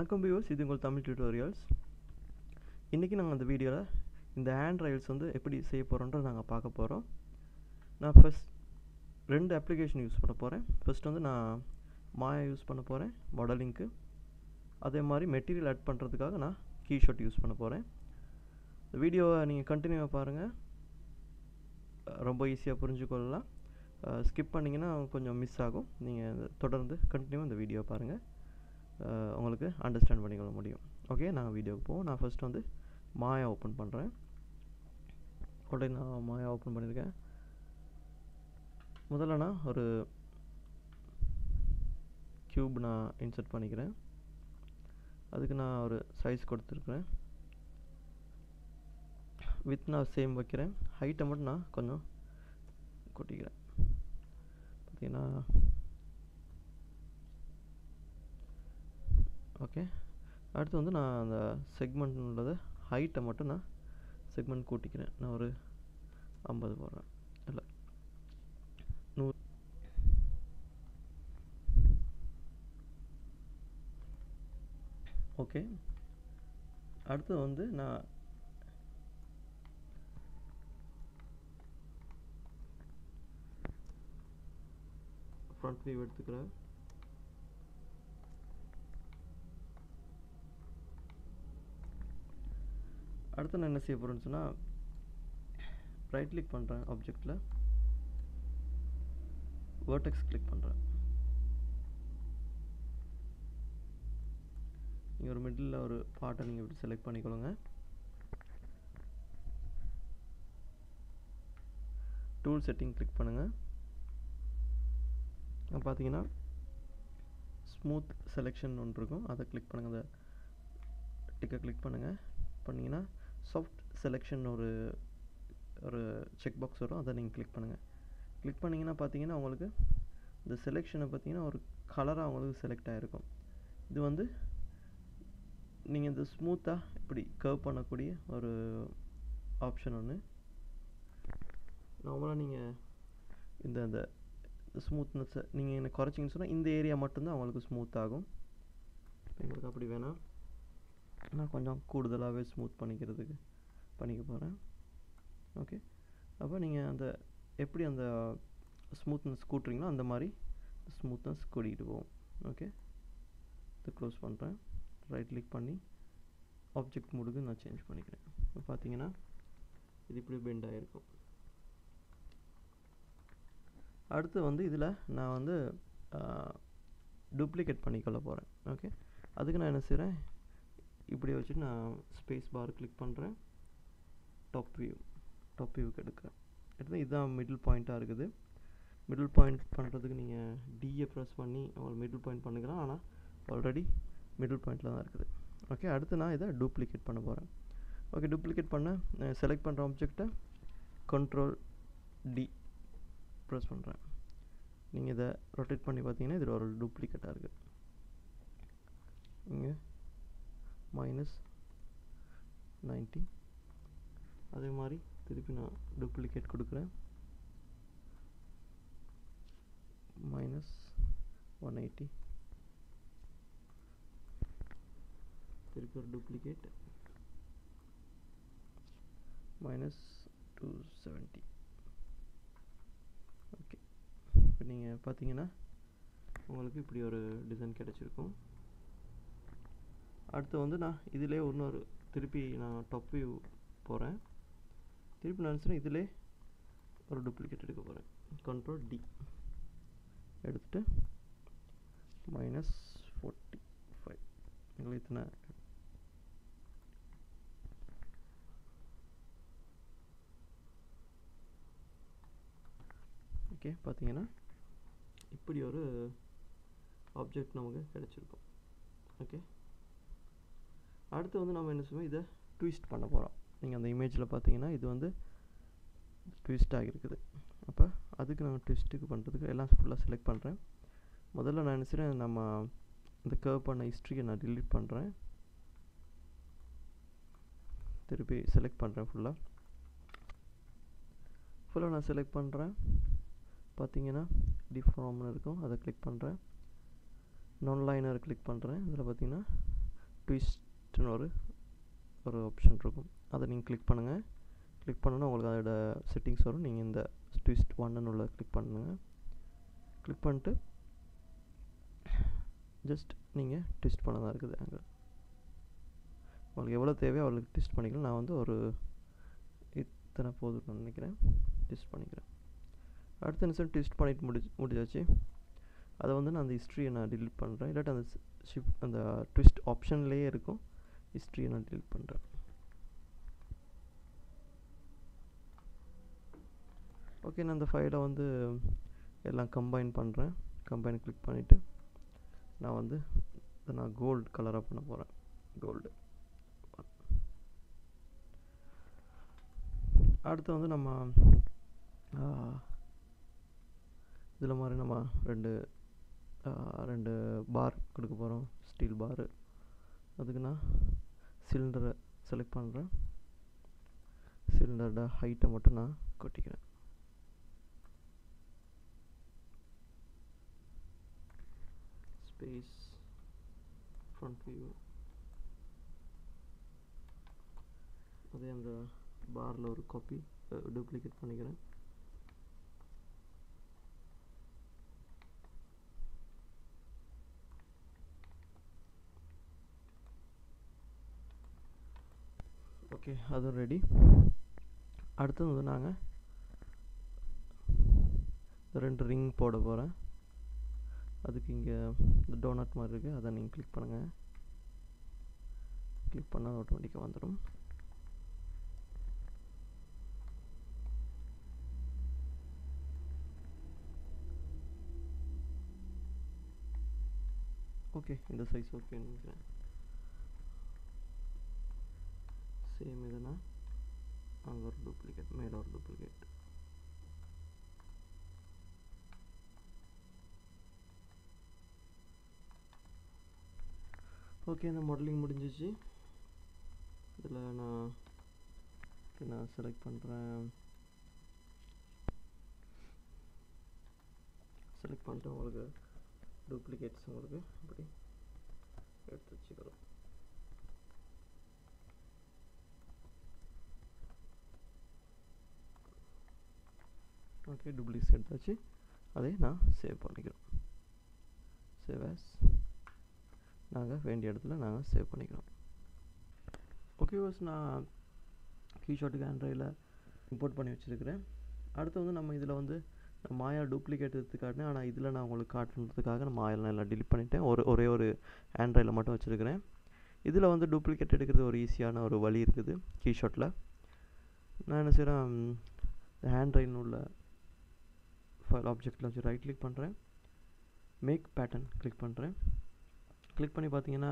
வணக்கம் வியூவர்ஸ், இது உங்கள் தமிழ் டியூட்டோரியல்ஸ். இன்றைக்கி நாங்கள் அந்த வீடியோவில் இந்த ஹேண்ட்ரைல்ஸ் வந்து எப்படி செய்ய போகிறோன்ற நாங்கள் பார்க்க போகிறோம். நான் ஃபஸ்ட் 2 அப்ளிகேஷன் யூஸ் பண்ண போகிறேன். ஃபஸ்ட் வந்து நான் மாயா யூஸ் பண்ண போகிறேன் மாடலிங்க்கு. அதே மாதிரி மெட்டீரியல் ஆட் பண்ணுறதுக்காக நான் கீஷாட் யூஸ் பண்ண போகிறேன். இந்த வீடியோவை நீங்கள் கண்டினியூவாக பாருங்கள், ரொம்ப ஈஸியாக புரிஞ்சுக்கொள்ளலாம். ஸ்கிப் பண்ணிங்கன்னா கொஞ்சம் மிஸ் ஆகும். நீங்கள் தொடர்ந்து கண்டினியூவாக இந்த வீடியோ பாருங்கள், உங்களுக்கு அண்டர்ஸ்டாண்ட் பண்ணிக்கொள்ள முடியும். ஓகே, நாங்கள் வீடியோவுக்கு போவோம். நான் ஃபஸ்ட் வந்து மாயா ஓப்பன் பண்ணுறேன். உடனே நான் மாயா ஓப்பன் பண்ணியிருக்கேன். முதல்ல நான் ஒரு க்யூப் நான் இன்சர்ட் பண்ணிக்கிறேன். அதுக்கு நான் ஒரு சைஸ் கொடுத்துருக்குறேன். வித் நான் சேம் வைக்கிறேன். ஹைட்டை மட்டும் நான் கொஞ்சம் கூட்டிக்கிறேன். பார்த்தீங்கன்னா ஓகே. அடுத்து வந்து நான் அந்த செக்மெண்ட் உள்ளது ஹைட்டை மட்டும் நான் செக்மெண்ட் கூட்டிக்கிறேன். நான் ஒரு 50 போடுறேன், இல்லை 100. ஓகே. அடுத்து வந்து நான் ஃப்ரண்ட் வியூ எடுத்துக்கிறேன். அடுத்து நான் என்ன செய்ய போகிறேன்னு சொன்னால், ரைட் கிளிக் பண்ணுறேன், ஆப்ஜெக்டில் வெர்டெக்ஸ் கிளிக் பண்ணுறேன். நீங்கள் ஒரு மிடில் ஒரு பார்ட்டை நீங்கள் இப்படி செலக்ட் பண்ணிக்கொள்ளுங்க. டூல் செட்டிங் கிளிக் பண்ணுங்கள். பார்த்தீங்கன்னா ஸ்மூத் செலெக்ஷன் ஒன்று இருக்கும், அதை கிளிக் பண்ணுங்கள். அந்த டிக்கை கிளிக் பண்ணுங்கள். பண்ணிங்கன்னா சாஃப்ட் செலெக்ஷன் ஒரு செக் பாக்ஸ் வரும், அதை நீங்கள் கிளிக் பண்ணுங்கள். கிளிக் பண்ணிங்கன்னா பார்த்தீங்கன்னா உங்களுக்கு இந்த செலெக்ஷனை பார்த்தீங்கன்னா ஒரு கலராக உங்களுக்கு செலக்ட் ஆகிருக்கும். இது வந்து நீங்கள் இந்த ஸ்மூத்தாக இப்படி கர்வ் பண்ணக்கூடிய ஒரு ஆப்ஷன் ஒன்று. நார்மலாக நீங்கள் இந்த ஸ்மூத்னஸை நீங்கள் என்ன குறைச்சிங்கன்னு சொன்னால் இந்த ஏரியா மட்டும்தான் உங்களுக்கு ஸ்மூத் ஆகும். எங்களுக்கு அப்படி வேணாம், நான் கொஞ்சம் கூடுதலாகவே ஸ்மூத் பண்ணிக்க போகிறேன். ஓகே. அப்போ நீங்கள் அந்த எப்படி அந்த ஸ்மூத்னஸ் கூட்டுறீங்களோ அந்த மாதிரி ஸ்மூத்னஸ் கூட்டிகிட்டு போகும். ஓகே, இது க்ளோஸ் பண்ணுறேன். ரைட் கிளிக் பண்ணி ஆப்ஜெக்ட் மோடுக்கு நான் சேஞ்ச் பண்ணிக்கிறேன். இப்போ பார்த்தீங்கன்னா இது இப்படி பெண்ட் ஆகிருக்கும். அடுத்து வந்து இதில் நான் வந்து டூப்ளிகேட் பண்ணிக்கொள்ள போகிறேன். ஓகே, அதுக்கு நான் என்ன செய்கிறேன், இப்படி வச்சுட்டு நான் ஸ்பேஸ் பார் கிளிக் பண்ணுறேன். டாப் வியூக்கு எடுக்கிறேன். எடுத்து இதுதான் மிடில் பாயிண்ட்டாக இருக்குது. மிடில் பாயிண்ட் பண்ணுறதுக்கு நீங்கள் டியை ப்ரெஸ் பண்ணி உங்களுக்கு மிடில் பாயிண்ட் பண்ணிக்கலாம், ஆனால் ஆல்ரெடி மிடில் பாயிண்டில் தான் இருக்குது. ஓகே. அடுத்து நான் இதை டூப்ளிகேட் பண்ண போகிறேன். ஓகே, டூப்ளிகேட் பண்ண செலக்ட் பண்ணுற ஆப்ஜெக்டை Ctrl+D ப்ரெஸ் பண்ணுறேன். நீங்கள் இதை ரொட்டேட் பண்ணி பார்த்தீங்கன்னா இதில் ஒரு டூப்ளிகேட்டாக இருக்குது. இங்கே -90. அதே மாதிரி திருப்பி நான் டூப்ளிகேட் கொடுக்குறேன். -180. திருப்பி ஒரு டூப்ளிகேட் -270. ஓகே. இப்போ நீங்கள் பார்த்தீங்கன்னா உங்களுக்கு இப்படி ஒரு டிசைன் கிடச்சிருக்கும். அடுத்து வந்து நான் இதிலே இன்னொரு திருப்பி நான் டாப் வியூ போகிறேன். திருப்பி நான் நினச்சேன் இதிலே ஒரு டூப்ளிகேட் எடுக்க போகிறேன். Ctrl+D எடுத்துகிட்டு -45 எங்களுக்கு இத்தனை. ஓகே, பார்த்தீங்கன்னா இப்படி ஒரு ஆப்ஜெக்ட் நமக்கு கிடச்சிருக்கும். ஓகே. அடுத்து வந்து நம்ம என்ன செய்வோம், இதை ட்விஸ்ட் பண்ண போகிறோம். நீங்கள் அந்த இமேஜில் பார்த்தீங்கன்னா இது வந்து ட்விஸ்ட் ஆகிருக்குது. அப்போ அதுக்கு நான் ட்விஸ்ட்டுக்கு பண்ணுறதுக்கு எல்லாம் ஃபுல்லாக செலக்ட் பண்ணுறேன். முதல்ல நான் என்ன செய்கிறேன், நம்ம இந்த கர்வ் பண்ண ஹிஸ்ட்ரியை நான் டிலீட் பண்ணுறேன். திருப்பி செலக்ட் பண்ணுறேன். ஃபுல்லாக நான் செலக்ட் பண்ணுறேன். பார்த்தீங்கன்னா டிஃபார்ம்னு இருக்கும், அதை கிளிக் பண்ணுறேன். நான் லைனர் கிளிக் பண்ணுறேன். இதில் பார்த்தீங்கன்னா ட்விஸ்ட்னு ஒரு ஆப்ஷன் இருக்கும். அதை நீங்கள் கிளிக் பண்ணுங்கள். கிளிக் பண்ணோன்னா உங்களுக்கு அதோட செட்டிங்ஸ் வரும். நீங்கள் இந்த ட்விஸ்ட் 1ன்னு உள்ள கிளிக் பண்ணுங்கள். கிளிக் பண்ணிட்டு ஜஸ்ட் நீங்கள் ட்விஸ்ட் பண்ண தான் இருக்குது ஆங்கிள். உங்களுக்கு எவ்வளோ தேவையோ அவளுக்கு ட்விஸ்ட் பண்ணிக்கலாம். நான் வந்து ஒரு இத்தனை போதும்னு நினைக்கிறேன், ட்விஸ்ட் பண்ணிக்கிறேன். அடுத்த நிமிஷம் ட்விஸ்ட் பண்ணிட்டு முடிச்சாச்சு. அதை வந்து நான் அந்த ஹிஸ்ட்ரியை நான் டிலீட் பண்ணுறேன். இல்லாட்டி அந்த ட்விஸ்ட் ஆப்ஷன்லேயே இருக்கும், ஹிஸ்ட்ரியை நான் டிலீட் பண்ணுறேன். ஓகே, நான் அந்த ஃபைலை வந்து எல்லாம் கம்பைன் பண்ணுறேன். கம்பைன் கிளிக் பண்ணிவிட்டு நான் கோல்டு கலராக பண்ண போகிறேன். கோல்டு. அடுத்து வந்து நம்ம இதில் மாதிரி நம்ம ரெண்டு பார் கொடுக்க போகிறோம், ஸ்டீல் பாரு. அதுக்கு நான் சிலிண்டரை செலக்ட் பண்ணுறேன். சிலிண்டரோட ஹைட்டை மட்டும் நான் கொட்டிக்கிறேன். Space front view. அதே அந்த பாரில் ஒரு காப்பி டூப்ளிகேட் பண்ணிக்கிறேன். ஓகே, அதுவும் ரெடி. அடுத்தது வந்து நாங்கள் ரெண்டு ரிங் போட போகிறேன். அதுக்கு இங்கே இந்த டோனட் மாதிரி இருக்குது, அதை நீங்கள் கிளிக் பண்ணுங்கள். கிளிக் பண்ணால் ஆட்டோமேட்டிக்காக வந்துடும். ஓகே, இந்த சைஸ் ஓகேன்னு நினைக்கிறேன். சேம் இதுனா அங்கே ஒரு டூப்ளிகேட், மேலே ஒரு டூப்ளிகேட். ஓகே, இந்த மாடலிங் முடிஞ்சிச்சு. இதில் நான் செலக்ட் பண்ணுறேன். செலக்ட் பண்ணிட்டு உங்களுக்கு டூப்ளிகேட்ஸ் உங்களுக்கு இப்படி எடுத்து வச்சுக்கிறோம். ஓகே, டூப்ளிகேட்ஸ் எடுத்தாச்சு. அதை நான் சேவ் பண்ணிக்கிறோம். Save as. நாங்கள் வேண்டிய இடத்துல நாங்கள் சேவ் பண்ணிக்கிறோம். ஓகே வாஸ், நான் கீஷாட்டுக்கு ஆண்ட்ராய்டில் இம்போர்ட் பண்ணி வச்சுருக்கிறேன். அடுத்து வந்து நம்ம இதில் வந்து மாயா டூப்ளிகேட் எடுத்து காட்டினேன். ஆனால் இதில் நான் உங்களுக்கு காட்டுறதுக்காக நான் மாயெல்லாம் எல்லாம் டிலீட் பண்ணிட்டேன். ஒரே ஒரு ஆண்ட்ராய்டில் மட்டும் வச்சுருக்கிறேன். இதில் வந்து டூப்ளிகேட் எடுக்கிறது ஒரு ஈஸியான ஒரு வழி இருக்குது கீஷாட்டில். நான் என்ன செய்கிறேன், இந்த ஹேண்ட்ரைல்னு உள்ள ஃபைல் ஆப்ஜெக்டில் வச்சு ரைட் கிளிக் பண்ணுறேன். மேக் பேட்டர்ன் கிளிக் பண்ணுறேன். கிளிக் பண்ணி பார்த்தீங்கன்னா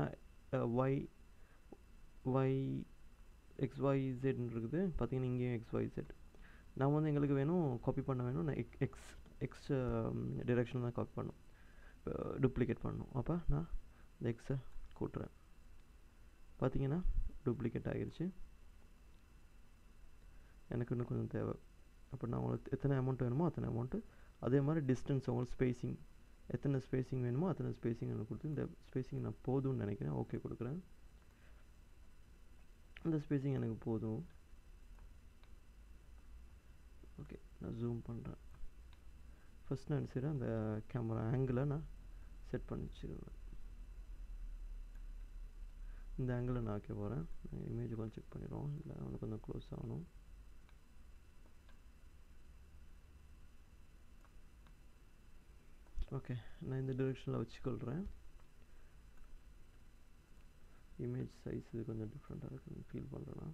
XYZன்னு இருக்குது. பார்த்தீங்கன்னா இங்கேயும் XYZ. நான் வந்து எங்களுக்கு வேணும் காப்பி பண்ண வேணும். நான் எக்ஸ் டிரெக்ஷன் தான் காப்பி பண்ணணும், டூப்ளிகேட் பண்ணணும். அப்போ நான் இந்த எக்ஸை கூட்டுறேன். பார்த்தீங்கன்னா டூப்ளிகேட் ஆகிருச்சு. எனக்கு இன்னும் கொஞ்சம் தேவை. அப்போ நான் உங்களுக்கு எத்தனை அமௌண்ட் வேணுமோ அத்தனை அமௌண்ட்டு, அதே மாதிரி டிஸ்டன்ஸ் உங்களுக்கு ஸ்பேஸிங் எத்தனை ஸ்பேஸிங் வேணுமோ அத்தனை ஸ்பேஸிங் எனக்கு கொடுத்து, இந்த ஸ்பேஸிங் நான் போதும்னு நினைக்கிறேன். ஓகே கொடுக்குறேன். இந்த ஸ்பேஸிங் எனக்கு போதும். ஓகே, நான் ஜூம் பண்ணுறேன். ஃபஸ்ட் நான் என்ன செய்கிறேன், அந்த கேமரா ஆங்கிளை நான் செட் பண்ணி வச்சுருவேன். இந்த ஆங்கிளை நான் வைக்க போகிறேன். இமேஜ் கொஞ்சம் செக் பண்ணிடுவோம். இல்லை அவனுக்கு கொஞ்சம் க்ளோஸ் ஆகணும். ஓகே, நான் இந்த டிரெக்ஷனில் வச்சுக்கொள்கிறேன். இமேஜ் சைஸ் இது கொஞ்சம் டிஃப்ரெண்ட்டாக இருக்குன்னு ஃபீல் பண்ணுறேன்னா.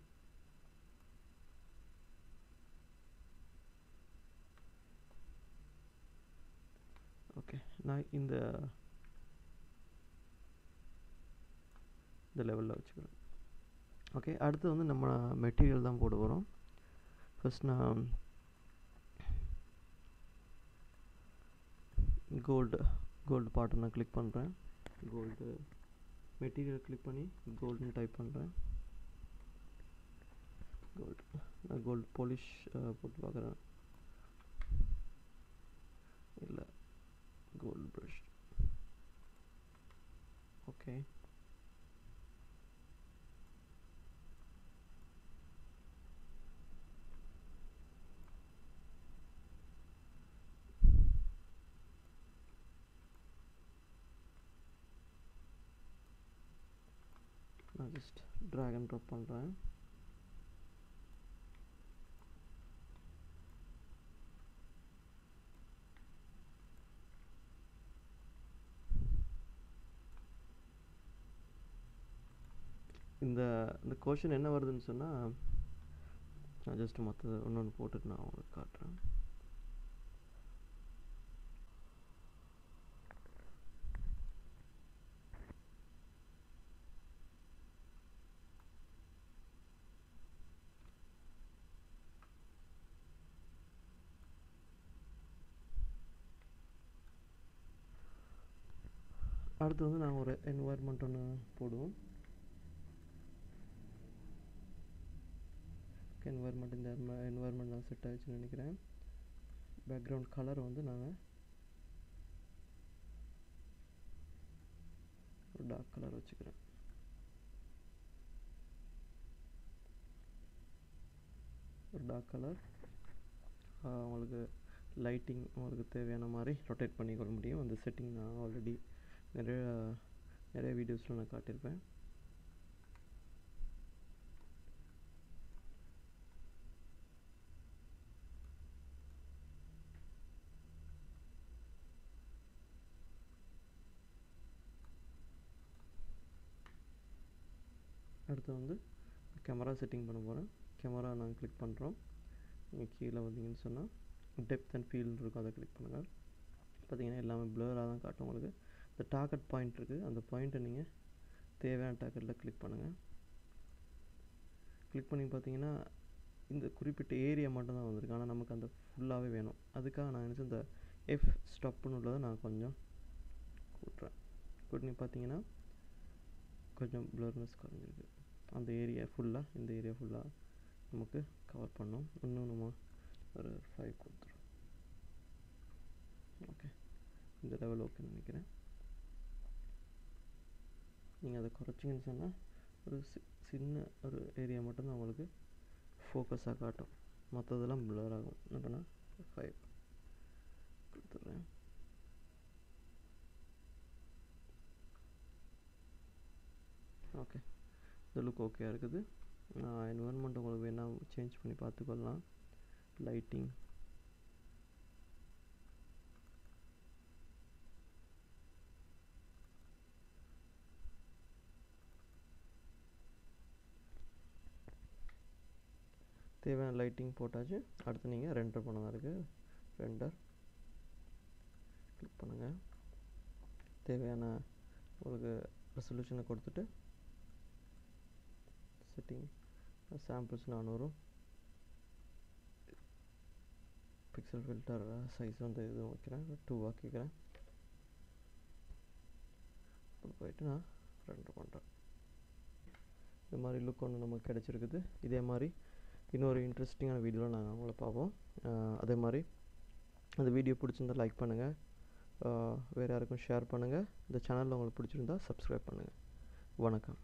ஓகே, நான் இந்த லெவலில் வச்சுக்கிறேன். ஓகே, அடுத்து வந்து நம்ம மெட்டீரியல் தான் போட போகிறோம். ஃபஸ்ட் நான் கோல்டு பாட்டை நான் கிளிக் பண்ணுறேன். கோல்டு மெட்டீரியல் கிளிக் பண்ணி கோல்டுன்னு டைப் பண்ணுறேன். நான் கோல்டு பாலிஷ் போட்டு பார்க்குறேன். இல்லை, கோல்டு ப்ரஷ். ஓகே, நான் ஜஸ்ட் ட்ராக் அண்ட் ட்ராப் பண்ணுறேன். இந்த கொஷின் என்ன வருதுன்னு சொன்னால் நான் ஜஸ்ட் மற்ற ஒன்று போட்டுட்டு நான் உங்களுக்கு காட்டுறேன். அடுத்து வந்து நாங்கள் ஒரு என்வாயர்மெண்ட் ஒன்று போடுவோம். என்வாயர்மெண்ட் இந்த என்வாயர்மெண்ட் நான் செட் ஆகிடுச்சுன்னு நினைக்கிறேன். பேக்ரவுண்ட் கலர் வந்து நாங்கள் ஒரு டார்க் கலர் வச்சுக்கிறேன். ஒரு டார்க் கலர் உங்களுக்கு லைட்டிங் உங்களுக்கு தேவையான மாதிரி ரொட்டேட் பண்ணிக்கொள்ள முடியும். அந்த செட்டிங் நான் ஆல்ரெடி நிறைய வீடியோஸில் நான் காட்டியிருப்பேன். அடுத்து வந்து கேமரா செட்டிங் பண்ண போகிறேன். கேமரா நாங்கள் கிளிக் பண்ணுறோம். நீங்கள் கீழே வந்தீங்கன்னு சொன்னால் டெப்த் அண்ட் ஃபீல்டு இருக்கும், அதை கிளிக் பண்ணுங்கள். பார்த்தீங்கன்னா எல்லாமே ப்ளராக தான் காட்டும் உங்களுக்கு. இந்த டார்கெட் பாயிண்ட் இருக்குது, அந்த பாயிண்ட்டை நீங்கள் தேவையான டார்கெட்டில் கிளிக் பண்ணுங்கள். கிளிக் பண்ணி பார்த்தீங்கன்னா இந்த குறிப்பிட்ட ஏரியா மட்டும்தான் வந்திருக்கு, ஆனால் நமக்கு அந்த ஃபுல்லாகவே வேணும். அதுக்காக நான் நினச்சி இந்த எஃப் ஸ்டாப்னு உள்ளதை நான் கொஞ்சம் கூட்டுறேன். கூட்டி பார்த்தீங்கன்னா கொஞ்சம் ப்ளர்னஸ் குறைஞ்சிருக்கு. அந்த ஏரியா ஃபுல்லாக இந்த ஏரியா ஃபுல்லாக நமக்கு கவர் பண்ணோம். இன்னும் நம்ம ஒரு 5 கொடுத்துரும். ஓகே, இந்த லெவல் ஓகேன்னு நினைக்கிறேன். நீங்கள் அதை குறைச்சிங்கன்னு சொன்னால் ஒரு சின்ன ஒரு ஏரியா மட்டும்தான் உங்களுக்கு ஃபோக்கஸாக காட்டும், மற்றதெல்லாம் ப்ளர் ஆகும். இப்போ நான் 5 கொடுத்துட்றேன். ஓகே, இந்த லுக் ஓகே இருக்குது. என்வரன்மெண்ட் உங்களுக்கு வேணால் சேஞ்ச் பண்ணி பார்த்துக்கொள்ளலாம். லைட்டிங் தேவையான லைட்டிங் போட்டாச்சு. அடுத்து நீங்கள் ரெண்டர் பண்ண தான் இருக்குது. ரெண்டர் கிளிக் பண்ணுங்கள். தேவையான உங்களுக்கு ரெசல்யூஷனை கொடுத்துட்டு setting samples 400 pixel filter size வந்து இதுவும் வைக்கிறேன், 2 ஆக்கிக்கிறேன். இப்போ போயிட்டு நான் ரெண்டர் பண்ணுறேன். இது மாதிரி லுக் ஒன்று நமக்கு கிடச்சிருக்குது. இதே மாதிரி இன்னொரு இன்ட்ரெஸ்டிங்கான வீடியோவில் நாங்கள் அவங்கள பார்ப்போம். அதே மாதிரி அந்த வீடியோ பிடிச்சிருந்தால் லைக் பண்ணுங்கள், வேறு யாருக்கும் ஷேர் பண்ணுங்கள். இந்த சேனலில் உங்களுக்கு பிடிச்சிருந்தா சப்ஸ்கிரைப் பண்ணுங்கள். வணக்கம்.